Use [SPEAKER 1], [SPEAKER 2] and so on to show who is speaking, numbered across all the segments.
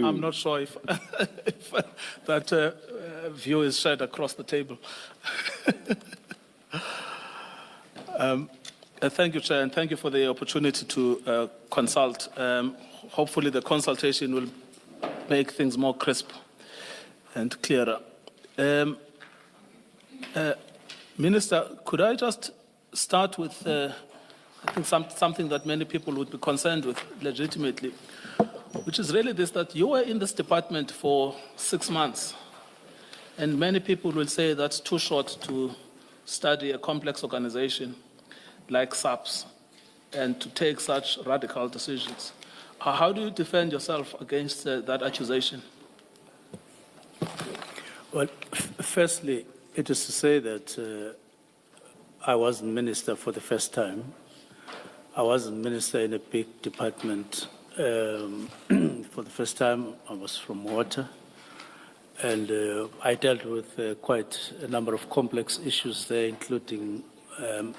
[SPEAKER 1] I'm not sure if, if that view is shared across the table. Thank you, Chair, and thank you for the opportunity to consult. Hopefully the consultation will make things more crisp and clearer. Minister, could I just start with, I think something that many people would be concerned with legitimately, which is really this, that you were in this department for 6 months, and many people will say that's too short to study a complex organization like SAPS and to take such radical decisions. How do you defend yourself against that accusation?
[SPEAKER 2] Well, firstly, it is to say that I wasn't minister for the first time. I wasn't minister in a big department. For the first time, I was from water, and I dealt with quite a number of complex issues there, including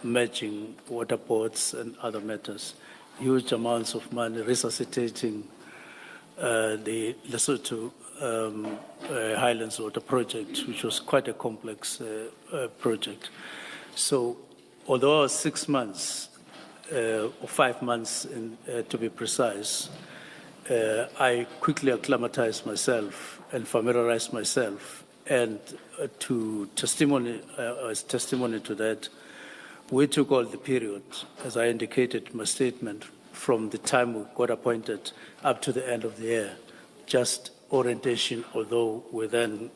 [SPEAKER 2] merging water boards and other matters, huge amounts of money, resuscitating the Lesotho Highlands Water Project, which was quite a complex project. So, although I was 6 months, or 5 months to be precise, I quickly acclimatized myself and familiarized myself, and as testimony to that, we took all the period, as I indicated in my statement, from the time we got appointed up to the end of the year, just orientation, although we then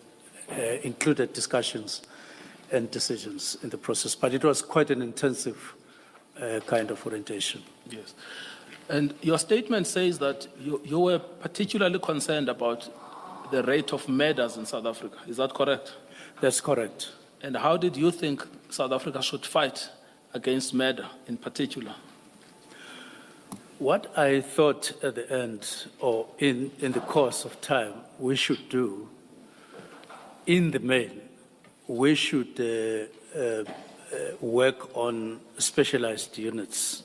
[SPEAKER 2] included discussions and decisions in the process. But it was quite an intensive kind of orientation.
[SPEAKER 1] Yes. And your statement says that you were particularly concerned about the rate of murders in South Africa. Is that correct?
[SPEAKER 2] That's correct.
[SPEAKER 1] And how did you think South Africa should fight against murder in particular?
[SPEAKER 2] What I thought at the end, or in the course of time, we should do, in the main, we should work on specialized units,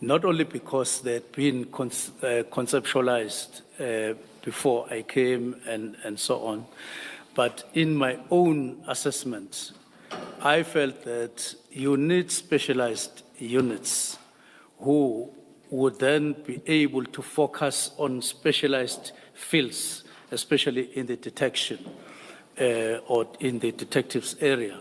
[SPEAKER 2] not only because they'd been conceptualized before I came and so on, but in my own assessment, I felt that you need specialized units who would then be able to focus on specialized fields, especially in the detection or in the detectives area.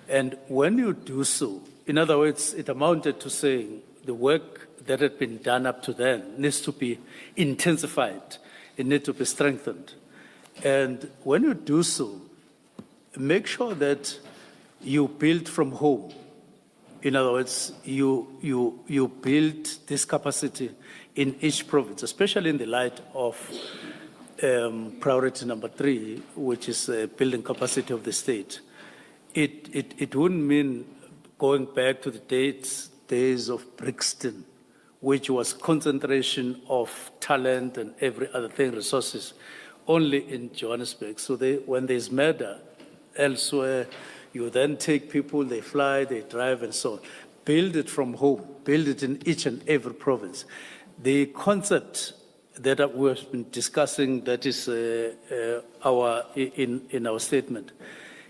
[SPEAKER 2] And when you do so, in other words, it amounted to saying the work that had been done up to then needs to be intensified, it needs to be strengthened. And when you do so, make sure that you build from home. In other words, you build this capacity in each province, especially in the light of priority number 3, which is building capacity of the state. It wouldn't mean going back to the days of Brixton, which was concentration of talent and every other thing, resources, only in Johannesburg. So when there's murder elsewhere, you then take people, they fly, they drive, and so on. Build it from home. Build it in each and every province. The concept that we've been discussing, that is in our statement,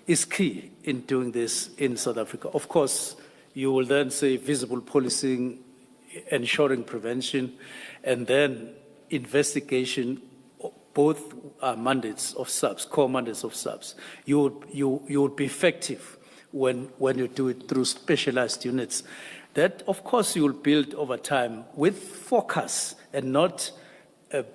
[SPEAKER 2] is key in doing this in South Africa. Of course, you will then say visible policing, ensuring prevention, and then investigation. Both are mandates of SAPS, core mandates of SAPS. You would be effective when you do it through specialized units. That, of course, you will build over time with focus and not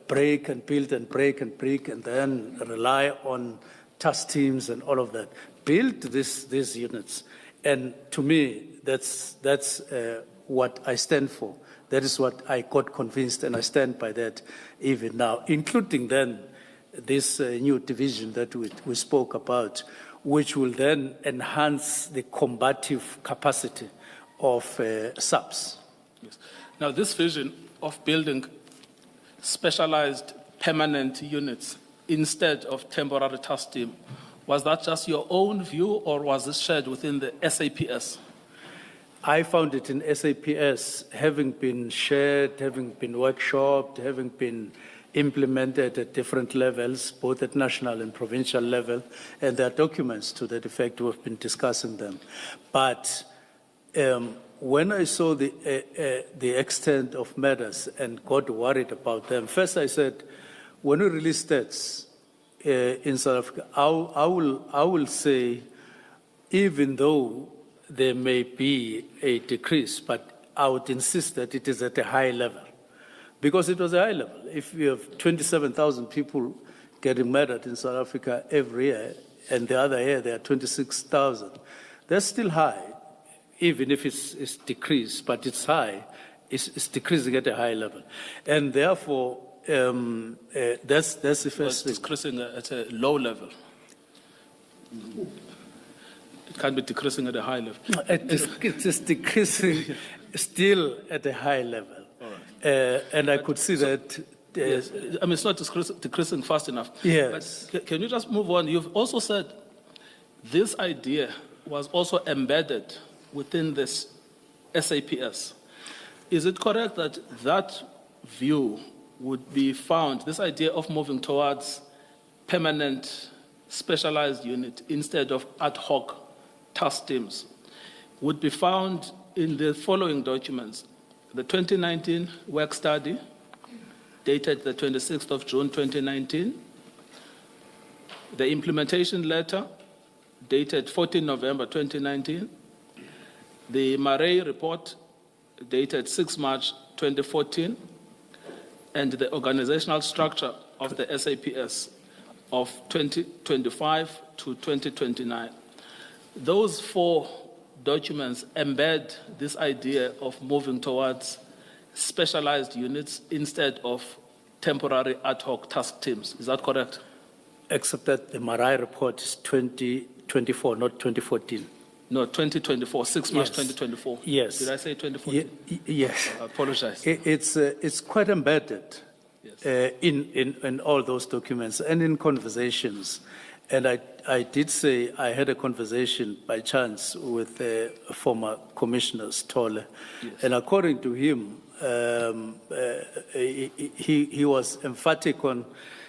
[SPEAKER 2] break and build and break and break and then rely on task teams and all of that. Build these units. And to me, that's what I stand for. That is what I got convinced, and I stand by that even now, including then this new division that we spoke about, which will then enhance the combative capacity of SAPS.
[SPEAKER 1] Yes. Now, this vision of building specialized permanent units instead of temporary task team, was that just your own view, or was it shared within the SAPS?
[SPEAKER 2] I found it in SAPS, having been shared, having been workshopped, having been implemented at different levels, both at national and provincial level, and there are documents to that effect. We've been discussing them. But when I saw the extent of matters and got worried about them, first I said, when we release stats in South Africa, I will say, even though there may be a decrease, but I would insist that it is at a high level. Because it was a high level. If you have 27,000 people getting murdered in South Africa every year, and the other year there are 26,000, that's still high, even if it's decreased, but it's high, it's decreasing at a high level. And therefore, that's the first thing.
[SPEAKER 1] It's decreasing at a low level. It can't be decreasing at a high level.
[SPEAKER 2] It is decreasing still at a high level. And I could see that.
[SPEAKER 1] Yes, I mean, it's not decreasing fast enough.
[SPEAKER 2] Yes.
[SPEAKER 1] But can you just move on? You've also said this idea was also embedded within this SAPS. Is it correct that that view would be found, this idea of moving towards permanent specialized unit instead of ad hoc task teams, would be found in the following documents? The 2019 work study, dated the 26th of June 2019. The implementation letter, dated 14 November 2019. The Murray report, dated 6 March 2014. And the organizational structure of the SAPS of 2025 to 2029. Those four documents embed this idea of moving towards specialized units instead of temporary ad hoc task teams. Is that correct?
[SPEAKER 2] Except that the Murray report is 2024, not 2014.
[SPEAKER 1] No, 2024, 6 March
[SPEAKER 2] Yes.
[SPEAKER 1] 2024.
[SPEAKER 2] Yes.
[SPEAKER 1] Did I say 2014?
[SPEAKER 2] Yes.
[SPEAKER 1] I apologize.
[SPEAKER 2] It's quite embedded
[SPEAKER 1] Yes.
[SPEAKER 2] in all those documents and in conversations. And I did say I had a conversation by chance with former Commissioner Stolle.
[SPEAKER 1] Yes.
[SPEAKER 2] And according to him, he was emphatic on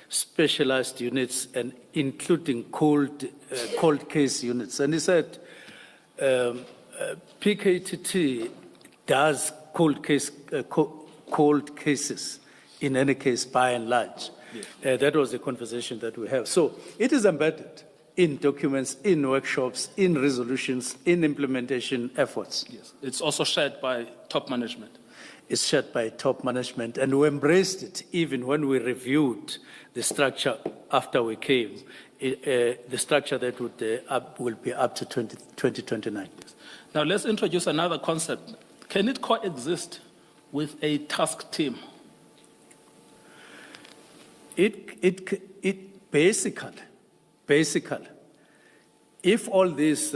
[SPEAKER 2] specialized units and including cold case units. And he said, PKTT does cold cases in any case by and large. Yes. That was the conversation that we have. So it is embedded in documents, in workshops, in resolutions, in implementation efforts.
[SPEAKER 1] Yes. It's also shared by top management.
[SPEAKER 2] It's shared by top management, and we embraced it even when we reviewed the structure after we came. The structure that will be up to 2029.
[SPEAKER 1] Yes. Now let's introduce another concept. Can it coexist with a task team?
[SPEAKER 2] It basically, if all these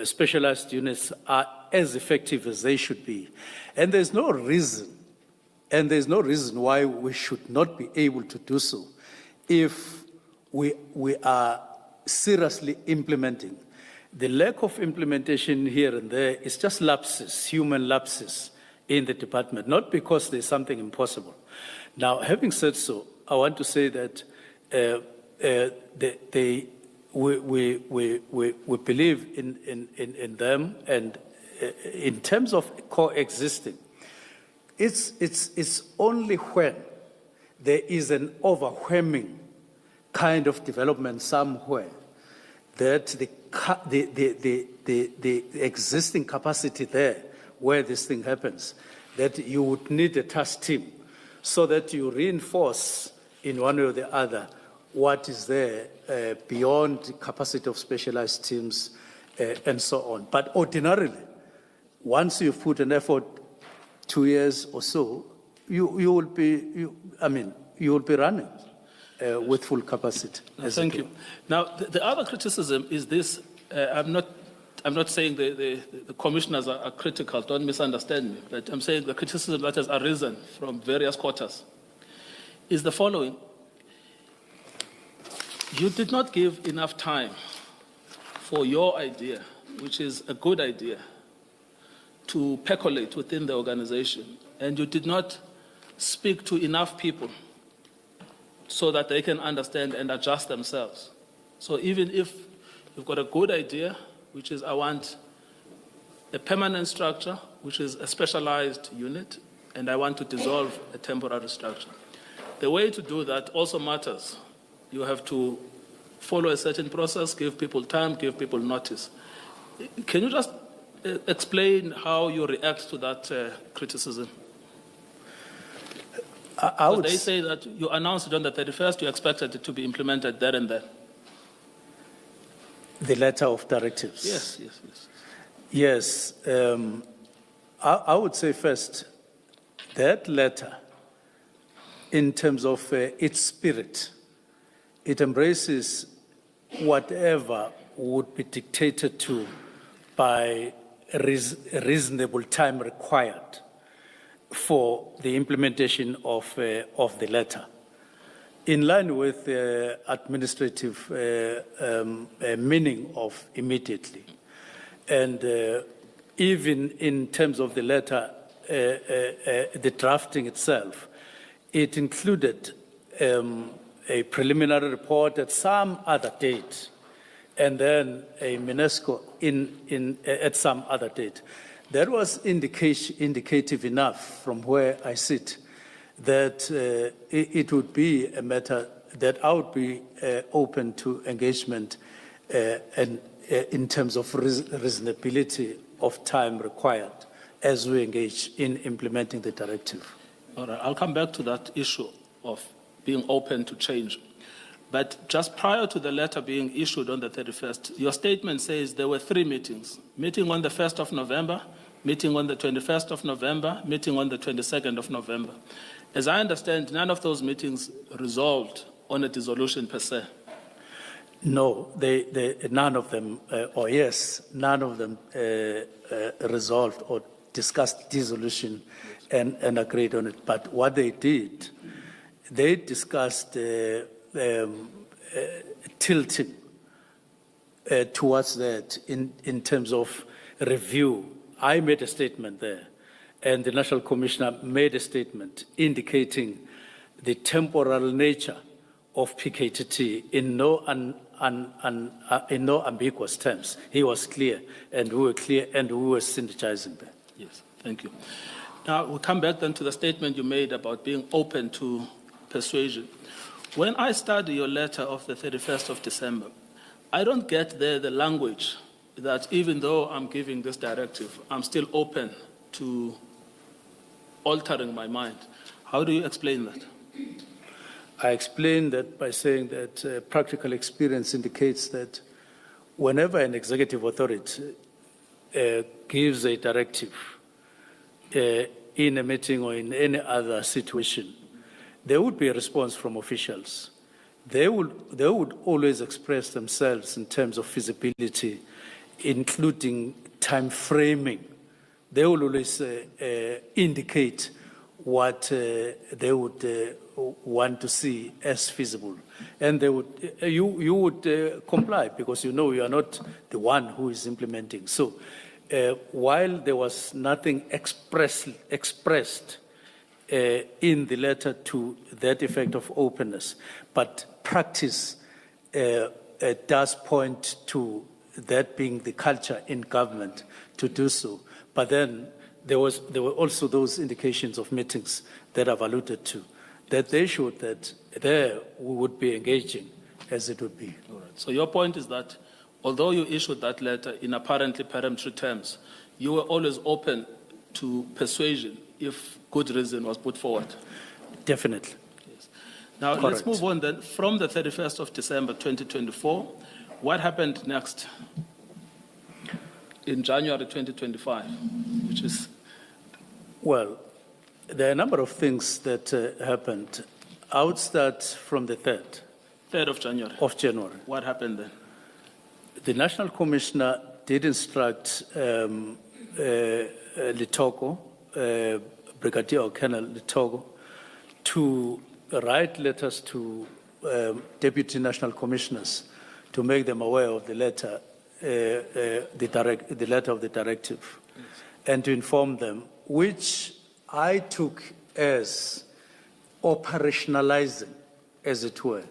[SPEAKER 2] specialized units are as effective as they should be, and there's no reason why we should not be able to do so if we are seriously implementing. The lack of implementation here and there is just lapses, human lapses in the department, not because there's something impossible. Now, having said so, I want to say that we believe in them, and in terms of coexisting, it's only when there is an overwhelming kind of development somewhere that the existing capacity there where this thing happens, that you would need a task team so that you reinforce in one way or the other what is there beyond the capacity of specialized teams and so on. But ordinarily, once you've put an effort 2 years or so, you will be running with full capacity.
[SPEAKER 1] Thank you. Now, the other criticism is this. I'm not saying the commissioners are critical, don't misunderstand me, but I'm saying the criticism that has arisen from various quarters is the following. You did not give enough time for your idea, which is a good idea, to percolate within the organization, and you did not speak to enough people so that they can understand and adjust themselves. So even if you've got a good idea, which is I want a permanent structure, which is a specialized unit, and I want to dissolve a temporary structure. The way to do that also matters. You have to follow a certain process, give people time, give people notice. Can you just explain how you react to that criticism?
[SPEAKER 2] I would
[SPEAKER 1] They say that you announced it on the 31st, you expected it to be implemented there and then.
[SPEAKER 2] the letter of directives.
[SPEAKER 1] Yes, yes, yes.
[SPEAKER 2] Yes, I would say first, that letter, in terms of its spirit, it embraces whatever would be dictated to by reasonable time required for the implementation of the letter. In line with the administrative meaning of immediately. And even in terms of the letter, the drafting itself, it included a preliminary report at some other date, and then a UNESCO at some other date. That was indicative enough from where I sit that it would be a matter that I would be open to engagement and in terms of reasonability of time required as we engage in implementing the directive.
[SPEAKER 1] All right, I'll come back to that issue of being open to change. But just prior to the letter being issued on the 31st, your statement says there were 3 meetings. Meeting on the 1st of November, meeting on the 21st of November, meeting on the 22nd of November. As I understand, none of those meetings resolved on a dissolution per se.
[SPEAKER 2] No, none of them, or yes, none of them resolved or discussed dissolution and agreed on it. But what they did, they discussed tilting towards that in terms of review. I made a statement there, and the National Commissioner made a statement indicating the temporal nature of PKTT in no ambiguous terms. He was clear, and we were clear, and we were synergizing there.
[SPEAKER 1] Yes, thank you. Now, we'll come back then to the statement you made about being open to persuasion. When I study your letter of the 31st of December, I don't get there the language that even though I'm giving this directive, I'm still open to altering my mind. How do you explain that?
[SPEAKER 2] I explain that by saying that practical experience indicates that whenever an executive authority gives a directive in a meeting or in any other situation, there would be a response from officials. They would always express themselves in terms of feasibility, including time framing. They will always indicate what they would want to see as feasible. And they would, you would comply because you know you are not the one who is implementing. So while there was nothing expressed in the letter to that effect of openness, but practice does point to that being the culture in government to do so. But then there were also those indications of meetings that I've alluded to, that they showed that there we would be engaging as it would be.
[SPEAKER 1] All right. So your point is that although you issued that letter in apparently peremptory terms, you were always open to persuasion if good reason was put forward.
[SPEAKER 2] Definitely.
[SPEAKER 1] Yes. Now,
[SPEAKER 2] Correct.
[SPEAKER 1] Let's move on then. From the 31st of December 2024, what happened next in January 2025, which is?
[SPEAKER 2] Well, there are a number of things that happened. I would start from the
[SPEAKER 1] 3rd of January.
[SPEAKER 2] of January.
[SPEAKER 1] What happened then?
[SPEAKER 2] The National Commissioner did instruct Litoko, Brigadier or Colonel Litoko, to write letters to Deputy National Commissioners to make them aware of the letter, the letter of the directive, yes, and to inform them, which I took as operationalizing as it were,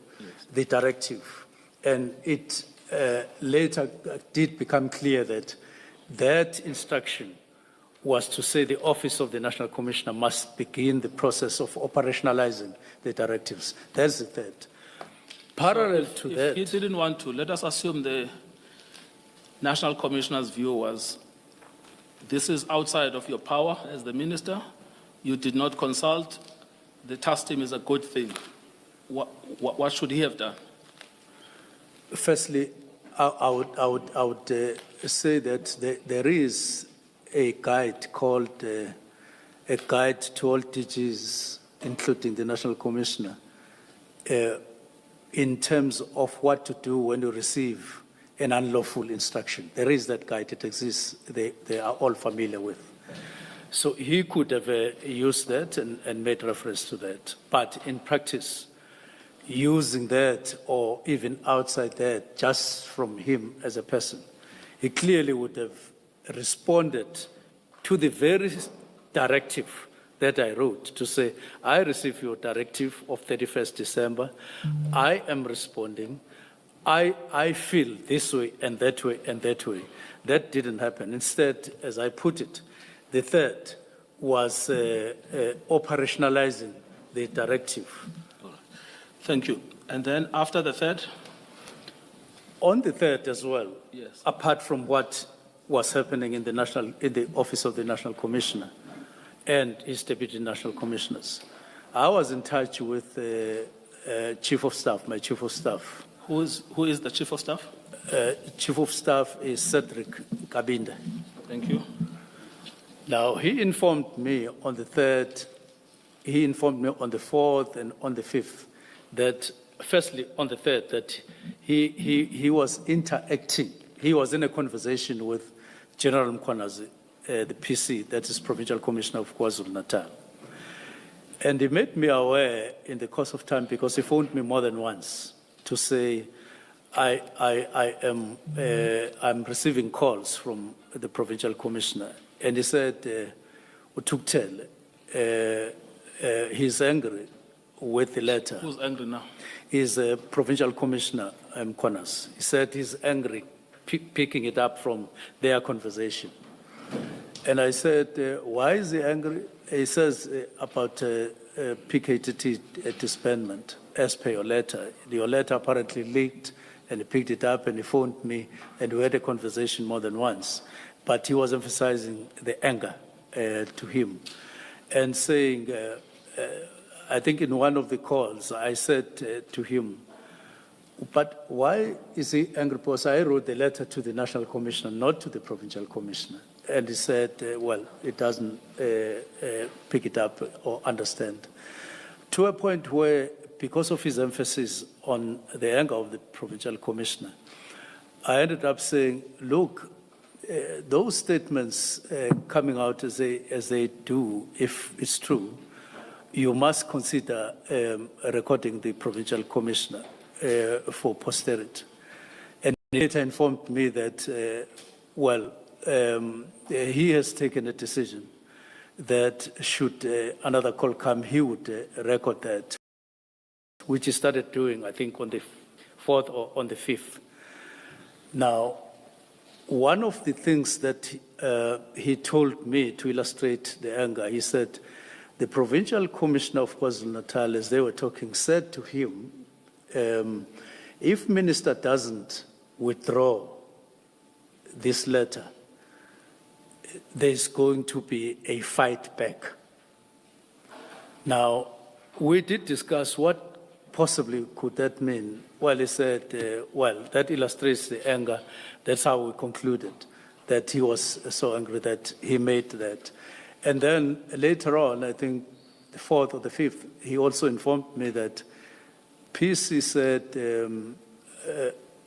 [SPEAKER 2] the directive. And it later did become clear that that instruction was to say the Office of the National Commissioner must begin the process of operationalizing the directives. That's the third. Parallel to that.
[SPEAKER 1] If he didn't want to, let us assume the National Commissioner's view was this is outside of your power as the minister. You did not consult. The task team is a good thing. What should he have done?
[SPEAKER 2] Firstly, I would say that there is a guide called a guide to all DGs, including the National Commissioner, in terms of what to do when you receive an unlawful instruction. There is that guide, it exists, they are all familiar with. So he could have used that and made reference to that. But in practice, using that or even outside that, just from him as a person, he clearly would have responded to the very directive that I wrote to say, I received your directive of 31st December. I am responding. I feel this way and that way and that way. That didn't happen. Instead, as I put it, the third was operationalizing the directive.
[SPEAKER 1] Thank you. And then after the third?
[SPEAKER 2] On the third as well,
[SPEAKER 1] Yes.
[SPEAKER 2] apart from what was happening in the Office of the National Commissioner and his Deputy National Commissioners, I was in touch with Chief of Staff, my Chief of Staff.
[SPEAKER 1] Who is the Chief of Staff?
[SPEAKER 2] Chief of Staff is Cedric Kabinde.
[SPEAKER 1] Thank you.
[SPEAKER 2] Now, he informed me on the third, he informed me on the fourth and on the fifth that, firstly, on the third, that he was interacting. He was in a conversation with General Mkhwanazi, the PC, that is Provincial Commissioner of KwaZulu-Natal. And he made me aware in the course of time, because he phoned me more than once to say, I'm receiving calls from the Provincial Commissioner. And he said, Utuktel, he's angry with the letter.
[SPEAKER 1] Who's angry now?
[SPEAKER 2] He's a Provincial Commissioner, Mkhwanazi. He said he's angry, picking it up from their conversation. And I said, why is he angry? He says about PKTT disbandment, as per your letter. Your letter apparently leaked, and he picked it up and he phoned me, and we had a conversation more than once. But he was emphasizing the anger to him and saying, I think in one of the calls, I said to him, but why is he angry? Because I wrote the letter to the National Commissioner, not to the Provincial Commissioner. And he said, well, it doesn't pick it up or understand. To a point where, because of his emphasis on the anger of the Provincial Commissioner, I ended up saying, look, those statements coming out as they do, if it's true, you must consider recording the Provincial Commissioner for posterity. And he later informed me that, he has taken a decision that should another call come, he would record that, which he started doing, I think, on the 4th or on the 5th. Now, one of the things that he told me to illustrate the anger, he said, the Provincial Commissioner of KwaZulu-Natal, as they were talking, said to him, if Minister doesn't withdraw this letter, there's going to be a fight back. Now, we did discuss what possibly could that mean. Well, he said, that illustrates the anger. That's how we concluded that he was so angry that he made that. And then later on, I think the 4th or the 5th, he also informed me that PC said,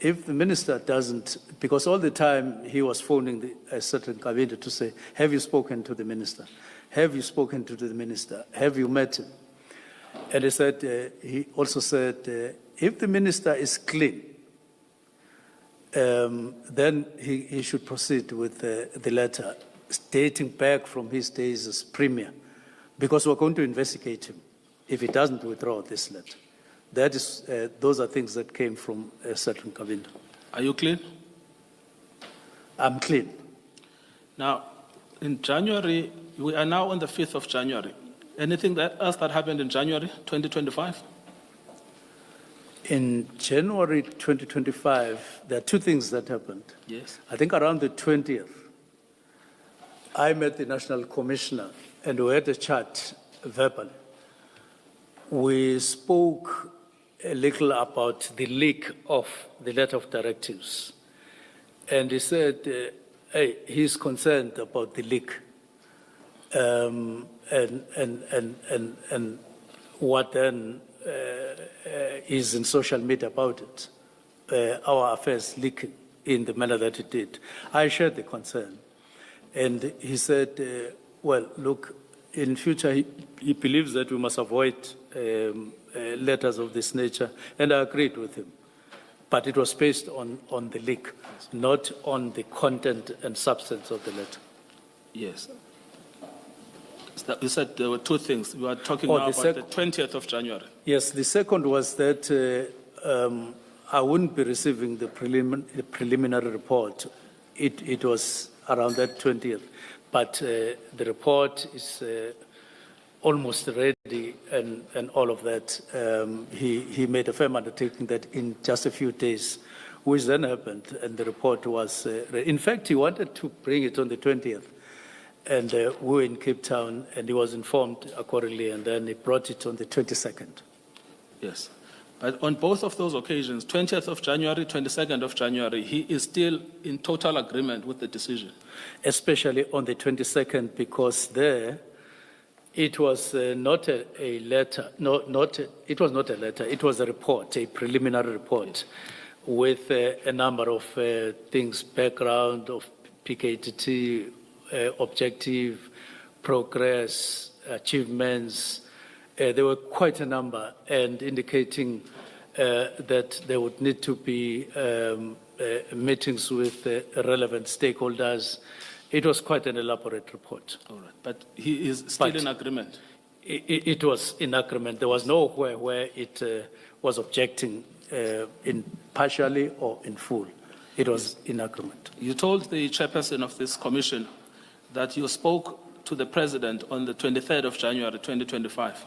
[SPEAKER 2] if the minister doesn't, because all the time he was phoning a certain cabinet to say, have you spoken to the minister? Have you spoken to the minister? Have you met him? And he said, he also said, if the minister is clean, then he should proceed with the letter dating back from his days as premier, because we're going to investigate him if he doesn't withdraw this letter. That is, those are things that came from a certain cabinet.
[SPEAKER 1] Are you clean?
[SPEAKER 2] I'm clean.
[SPEAKER 1] Now, in January, we are now on the 5th of January. Anything else that happened in January 2025?
[SPEAKER 2] In January 2025, there are two things that happened.
[SPEAKER 1] Yes.
[SPEAKER 2] I think around the 20th, I met the National Commissioner and we had a chat verbally. We spoke a little about the leak of the letter of directives. And he said, hey, he's concerned about the leak and what then is in social media about it, our affairs leaking in the manner that it did. I shared the concern. And he said, well, look, in future, he believes that we must avoid letters of this nature, and I agreed with him. But it was based on the leak, not on the content and substance of the letter.
[SPEAKER 1] Yes. You said there were two things. You are talking now about the 20th of January.
[SPEAKER 2] Yes, the second was that I wouldn't be receiving the preliminary report. It was around that 20th. But the report is almost ready and all of that. He made a firm undertaking that in just a few days, which then happened, and the report was, in fact, he wanted to bring it on the 20th. And we were in Cape Town, and he was informed accordingly, and then he brought it on the 22nd.
[SPEAKER 1] Yes. But on both of those occasions, 20th of January, 22nd of January, he is still in total agreement with the decision.
[SPEAKER 2] Especially on the 22nd, because there, it was not a letter, it was not a letter, it was a report, a preliminary report, with a number of things, background of PKTT, objective, progress, achievements. There were quite a number, and indicating that there would need to be meetings with relevant stakeholders. It was quite an elaborate report.
[SPEAKER 1] All right, but he is still in agreement?
[SPEAKER 2] It was in agreement. There was nowhere where it was objecting in partially or in full. It was in agreement.
[SPEAKER 1] You told the chairperson of this commission that you spoke to the president on the 23rd of January 2025.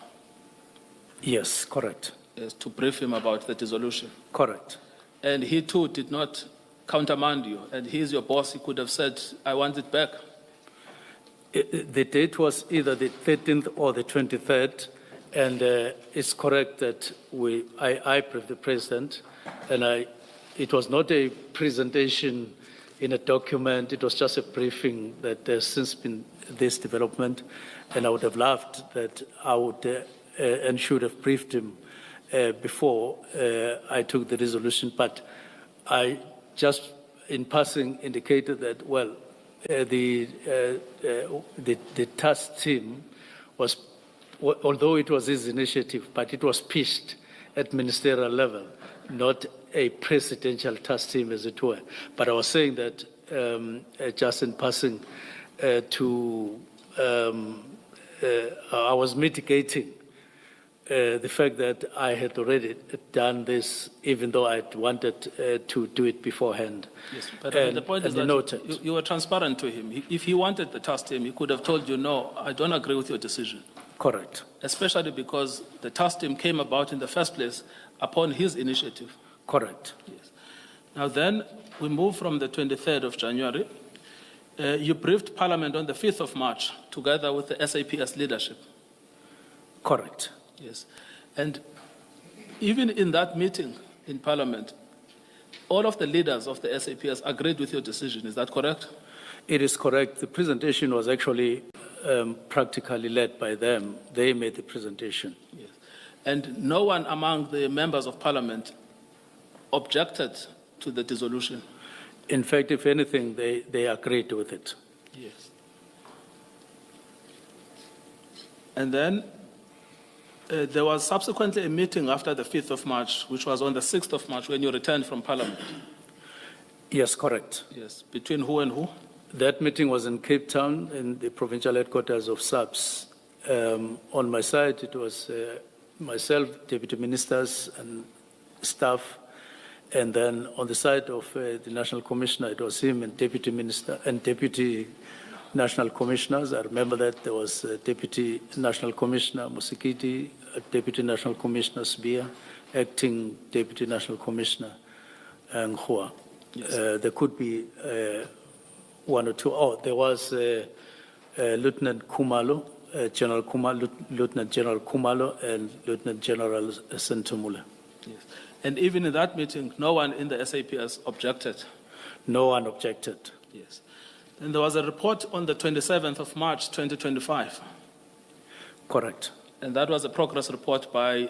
[SPEAKER 2] Yes, correct.
[SPEAKER 1] Yes, to brief him about the dissolution.
[SPEAKER 2] Correct.
[SPEAKER 1] And he too did not countermand you, and he is your boss. He could have said, I want it back.
[SPEAKER 2] The date was either the 13th or the 23rd, and it's correct that I briefed the president, and it was not a presentation in a document. It was just a briefing that there's since been this development, and I would have loved that I would and should have briefed him before I took the resolution, but I just in passing indicated that, well, the task team was, although it was his initiative, but it was pitched at ministerial level, not a presidential task team, as it were. But I was saying that just in passing I was mitigating the fact that I had already done this, even though I wanted to do it beforehand.
[SPEAKER 1] Yes, but the point is that you were transparent to him. If he wanted the task team, he could have told you, no, I don't agree with your decision.
[SPEAKER 2] Correct.
[SPEAKER 1] Especially because the task team came about in the first place upon his initiative.
[SPEAKER 2] Correct.
[SPEAKER 1] Yes. Now then, we move from the 23rd of January. You briefed Parliament on the 5th of March, together with the SAPS leadership.
[SPEAKER 2] Correct.
[SPEAKER 1] Yes. And even in that meeting in Parliament, all of the leaders of the SAPS agreed with your decision. Is that correct?
[SPEAKER 2] It is correct. The presentation was actually practically led by them. They made the presentation.
[SPEAKER 1] Yes. And no one among the members of Parliament objected to the dissolution?
[SPEAKER 2] In fact, if anything, they agreed with it.
[SPEAKER 1] Yes. And then there was subsequently a meeting after the 5th of March, which was on the 6th of March when you returned from Parliament.
[SPEAKER 2] Yes, correct.
[SPEAKER 1] Yes. Between who and who?
[SPEAKER 2] That meeting was in Cape Town, in the provincial headquarters of SAPS. On my side, it was myself, deputy ministers and staff, and then on the side of the national commissioner, it was him and deputy minister and deputy national commissioners. I remember that there was deputy national commissioner Musikiti, deputy national commissioner Sbia, acting deputy national commissioner Ngua.
[SPEAKER 1] Yes.
[SPEAKER 2] There could be one or two. Oh, there was Lieutenant Kumalo, General Kumalo, Lieutenant General Kumalo, and Lieutenant General Sentumula.
[SPEAKER 1] Yes. And even in that meeting, no one in the SAPS objected.
[SPEAKER 2] No one objected.
[SPEAKER 1] Yes. And there was a report on the 27th of March, 2025.
[SPEAKER 2] Correct.
[SPEAKER 1] And that was a progress report by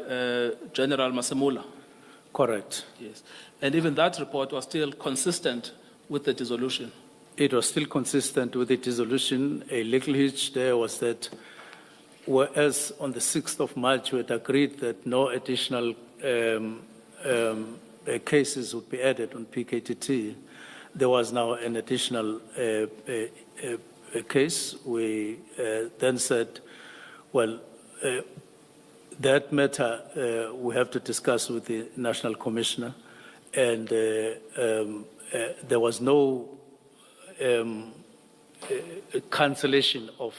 [SPEAKER 1] General Masemula.
[SPEAKER 2] Correct.
[SPEAKER 1] Yes. And even that report was still consistent with the dissolution.
[SPEAKER 2] It was still consistent with the dissolution. A little hitch there was that whereas on the 6th of March we had agreed that no additional cases would be added on PKTT, there was now an additional case. We then said, well, that matter we have to discuss with the National Commissioner, and there was no cancellation of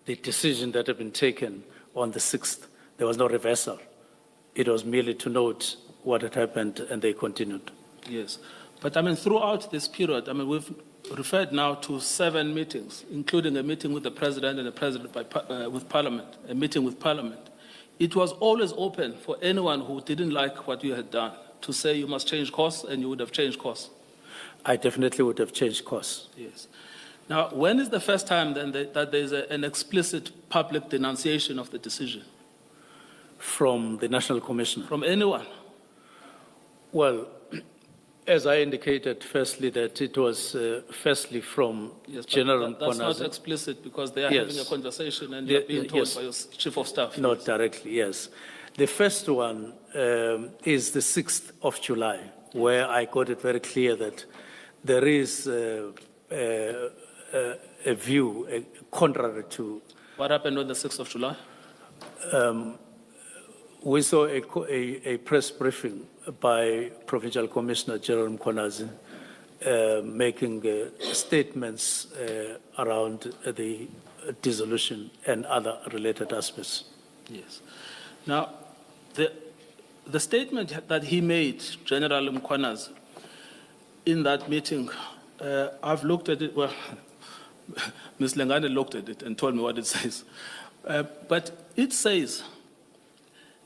[SPEAKER 2] the decision that had been taken on the 6th. There was no reversal. It was merely to note what had happened, and they continued.
[SPEAKER 1] Yes. But I mean, throughout this period, I mean, we've referred now to 7 meetings, including a meeting with the President and the President with Parliament, a meeting with Parliament. It was always open for anyone who didn't like what you had done to say you must change course, and you would have changed course.
[SPEAKER 2] I definitely would have changed course.
[SPEAKER 1] Yes. Now, when is the first time then that there's an explicit public denunciation of the decision?
[SPEAKER 2] From the National Commissioner?
[SPEAKER 1] From anyone?
[SPEAKER 2] Well, as I indicated, firstly, that it was firstly from General
[SPEAKER 1] That's not
[SPEAKER 2] Mkhwanazi.
[SPEAKER 1] explicit because they are
[SPEAKER 2] Yes.
[SPEAKER 1] having a conversation and you're being told
[SPEAKER 2] yes.
[SPEAKER 1] by your Chief of Staff.
[SPEAKER 2] Not directly, yes. The first one is the 6th of July, where I got it very clear that there is a view contrary to.
[SPEAKER 1] What happened on the 6th of July?
[SPEAKER 2] We saw a press briefing by Provincial Commissioner General Mkhwanazi making statements around the dissolution and other related aspects.
[SPEAKER 1] Yes. Now, the statement that he made, General Mkhwanazi, in that meeting, I've looked at it, well, Ms. Lengane looked at it and told me what it says. But it says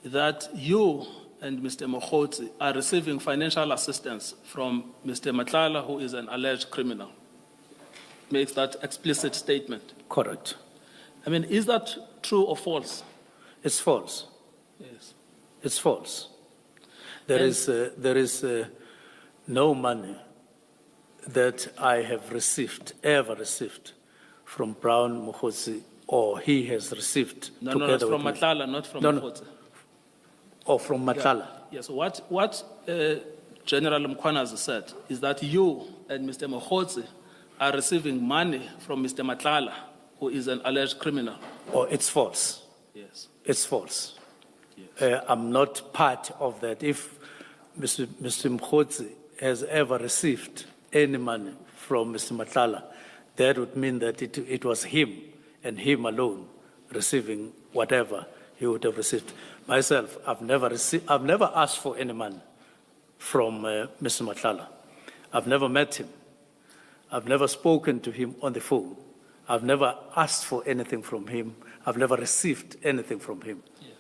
[SPEAKER 1] that you and Mr. Mokhotsi are receiving financial assistance from Mr. Matlala, who is an alleged criminal. Makes that explicit statement.
[SPEAKER 2] Correct.
[SPEAKER 1] I mean, is that true or false?
[SPEAKER 2] It's false.
[SPEAKER 1] Yes.
[SPEAKER 2] It's false. There is no money that I have ever received from Brown Mokhotsi, or he has received
[SPEAKER 1] No,
[SPEAKER 2] together
[SPEAKER 1] from
[SPEAKER 2] with me.
[SPEAKER 1] Matlala, not from
[SPEAKER 2] No, no.
[SPEAKER 1] Mokhotsi.
[SPEAKER 2] Or from Matlala.
[SPEAKER 1] Yes, what General Mkhwanazi said is that you and Mr. Mokhotsi are receiving money from Mr. Matlala, who is an alleged criminal.
[SPEAKER 2] Oh, it's false.
[SPEAKER 1] Yes.
[SPEAKER 2] It's false.
[SPEAKER 1] Yes.
[SPEAKER 2] I'm not part of that. If Mr. Mokhotsi has ever received any money from Mr. Matlala, that would mean that it was him and him alone receiving whatever he would have received. Myself, I've never asked for any money from Mr. Matlala. I've never met him. I've never spoken to him on the phone. I've never asked for anything from him. I've never received anything from him.
[SPEAKER 1] Yes.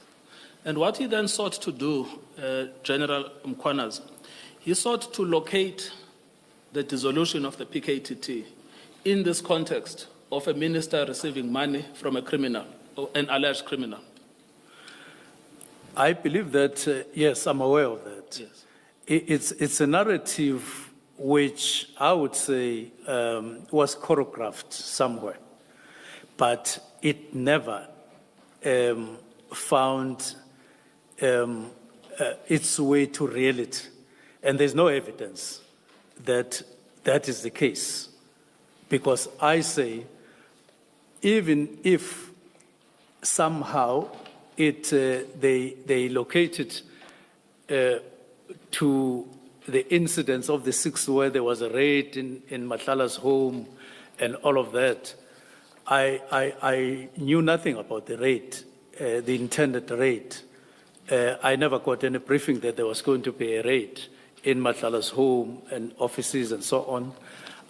[SPEAKER 1] And what he then sought to do, General Mkhwanazi, he sought to locate the dissolution of the PKTT in this context of a minister receiving money from a criminal, or an alleged criminal.
[SPEAKER 2] I believe that, yes, I'm aware of that.
[SPEAKER 1] Yes.
[SPEAKER 2] It's a narrative which I would say was choreographed somewhere, but it never found its way to reality. And there's no evidence that that is the case. Because I say, even if somehow they located to the incidents of the 6th where there was a raid in Matlala's home and all of that. I knew nothing about the raid, the intended raid. I never got any briefing that there was going to be a raid in Matlala's home and offices and so on.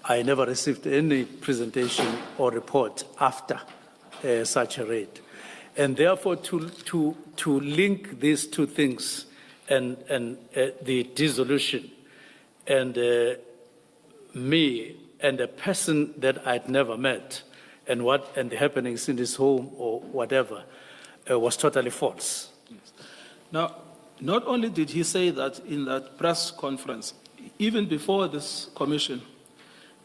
[SPEAKER 2] I never received any presentation or report after such a raid. And therefore, to link these two things and the dissolution and me and a person that I'd never met and the happenings in his home or whatever was totally false.
[SPEAKER 1] Now, not only did he say that in that press conference, even before this commission,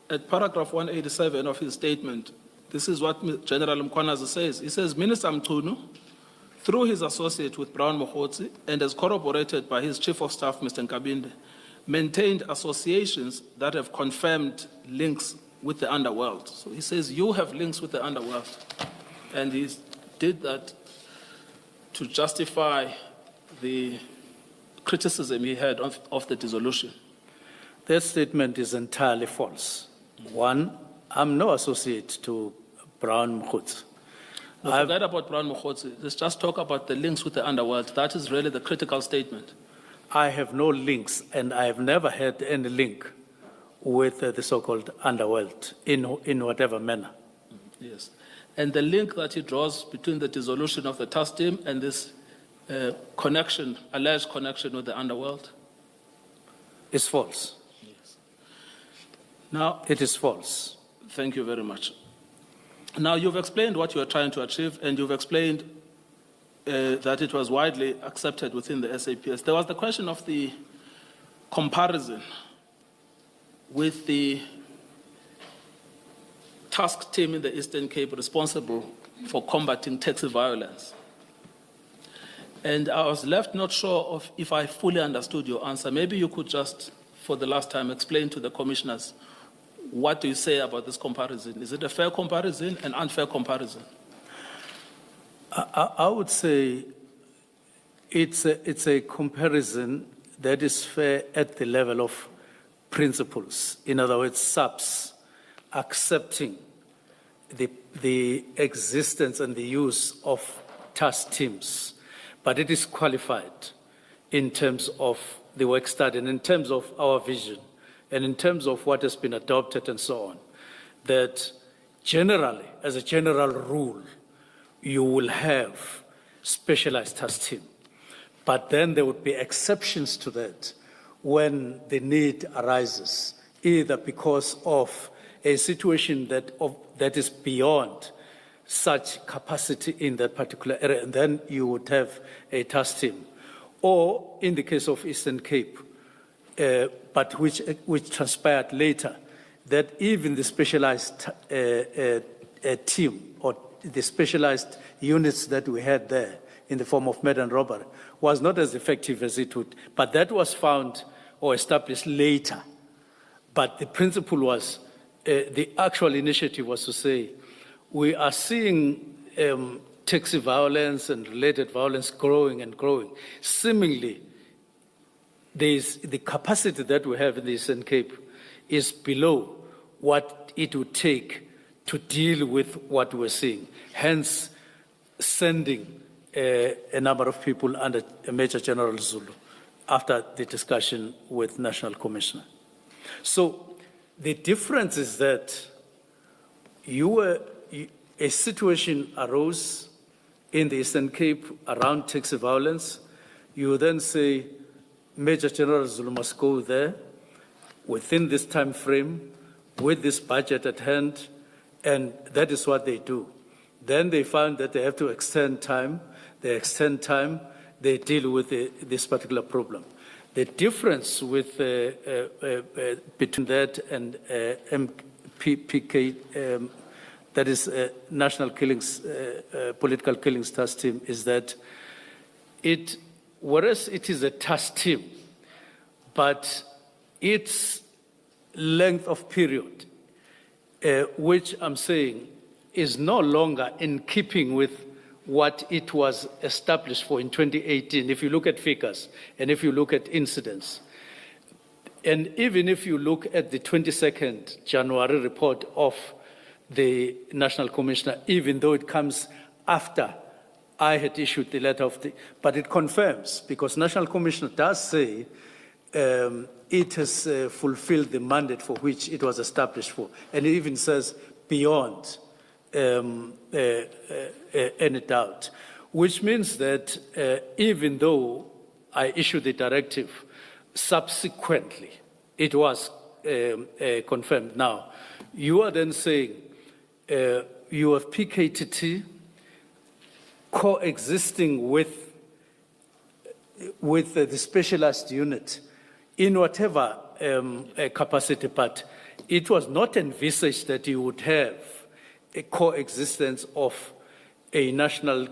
[SPEAKER 1] at paragraph 187 of his statement, this is what General Mkhwanazi says. He says, Minister Mchunu, through his associate with Brown Mokhotsi and as corroborated by his chief of staff, Mr. Nkabinde, maintained associations that have confirmed links with the underworld. So he says, you have links with the underworld. And he did that to justify the criticism he had of the dissolution.
[SPEAKER 2] That statement is entirely false. One, I'm no associate to Brown Mokhotsi.
[SPEAKER 1] Now, forget about Brown Mokhotsi. Let's just talk about the links with the underworld. That is really the critical statement.
[SPEAKER 2] I have no links, and I have never had any link with the so-called underworld in whatever manner.
[SPEAKER 1] Yes. And the link that he draws between the dissolution of the task team and this connection, alleged connection with the underworld?
[SPEAKER 2] Is false.
[SPEAKER 1] Yes. Now,
[SPEAKER 2] it is false.
[SPEAKER 1] Thank you very much. Now, you've explained what you are trying to achieve, and you've explained that it was widely accepted within the SAPS. There was the question of the comparison with the task team in the Eastern Cape responsible for combating taxi violence. And I was left not sure of if I fully understood your answer. Maybe you could just, for the last time, explain to the commissioners, what do you say about this comparison? Is it a fair comparison, an unfair comparison?
[SPEAKER 2] I would say it's a comparison that is fair at the level of principles. In other words, SAPS accepting the existence and the use of task teams, but it is qualified in terms of the work study and in terms of our vision and in terms of what has been adopted and so on, that generally, as a general rule, you will have specialized task team. But then there would be exceptions to that when the need arises, either because of a situation that is beyond such capacity in that particular area, and then you would have a task team. Or in the case of Eastern Cape, but which transpired later, that even the specialized team or the specialized units that we had there in the form of murder and robbery was not as effective as it would. But that was found or established later. But the principle was, the actual initiative was to say, we are seeing taxi violence and related violence growing and growing. Seemingly, the capacity that we have in the Eastern Cape is below what it would take to deal with what we're seeing. Hence, sending a number of people under Major General Zulu after the discussion with National Commissioner. So the difference is that a situation arose in the Eastern Cape around taxi violence. You then say, Major General Zulu must go there within this time frame, with this budget at hand, and that is what they do. Then they find that they have to extend time. They extend time, they deal with this particular problem. The difference with, between that and MPK, that is National Killings, Political Killings Task Team, is that whereas it is a task team, but its length of period, which I'm saying is no longer in keeping with what it was established for in 2018, if you look at figures and if you look at incidents. And even if you look at the 22nd January report of the National Commissioner, even though it comes after I had issued the letter of the, but it confirms, because National Commissioner does say it has fulfilled the mandate for which it was established for. And it even says beyond any doubt, which means that even though I issued the directive, subsequently it was confirmed. Now, you are then saying you have PKTT coexisting with the specialized unit in whatever capacity, but it was not envisaged that you would have a coexistence of a national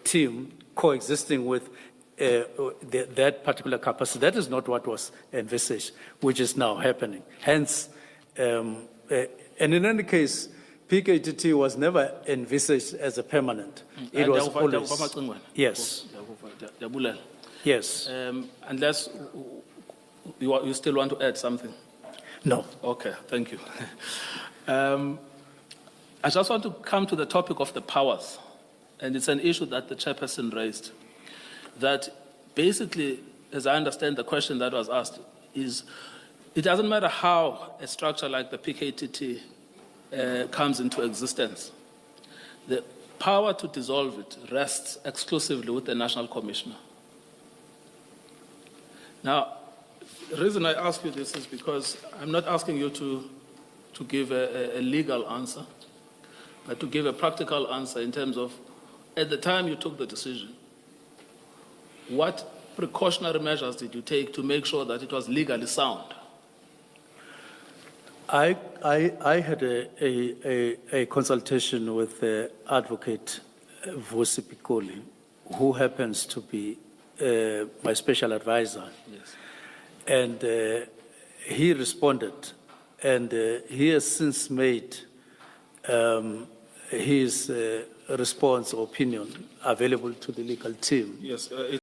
[SPEAKER 2] team coexisting with that particular capacity. That is not what was envisaged, which is now happening. Hence, and in any case, PKTT was never envisaged as a permanent. It was always, yes. Yes.
[SPEAKER 1] Unless you still want to add something?
[SPEAKER 2] No.
[SPEAKER 1] Okay, thank you. I just want to come to the topic of the powers, and it's an issue that the chairperson raised, that basically, as I understand the question that was asked, is it doesn't matter how a structure like the PKTT comes into existence. The power to dissolve it rests exclusively with the National Commissioner. Now, the reason I ask you this is because I'm not asking you to give a legal answer, but to give a practical answer in terms of, at the time you took the decision, what precautionary measures did you take to make sure that it was legally sound?
[SPEAKER 2] I had a consultation with Advocate Vusi Pikoli, who happens to be my special advisor.
[SPEAKER 1] Yes.
[SPEAKER 2] And he responded, and he has since made his response or opinion available to the legal team.
[SPEAKER 1] Yes.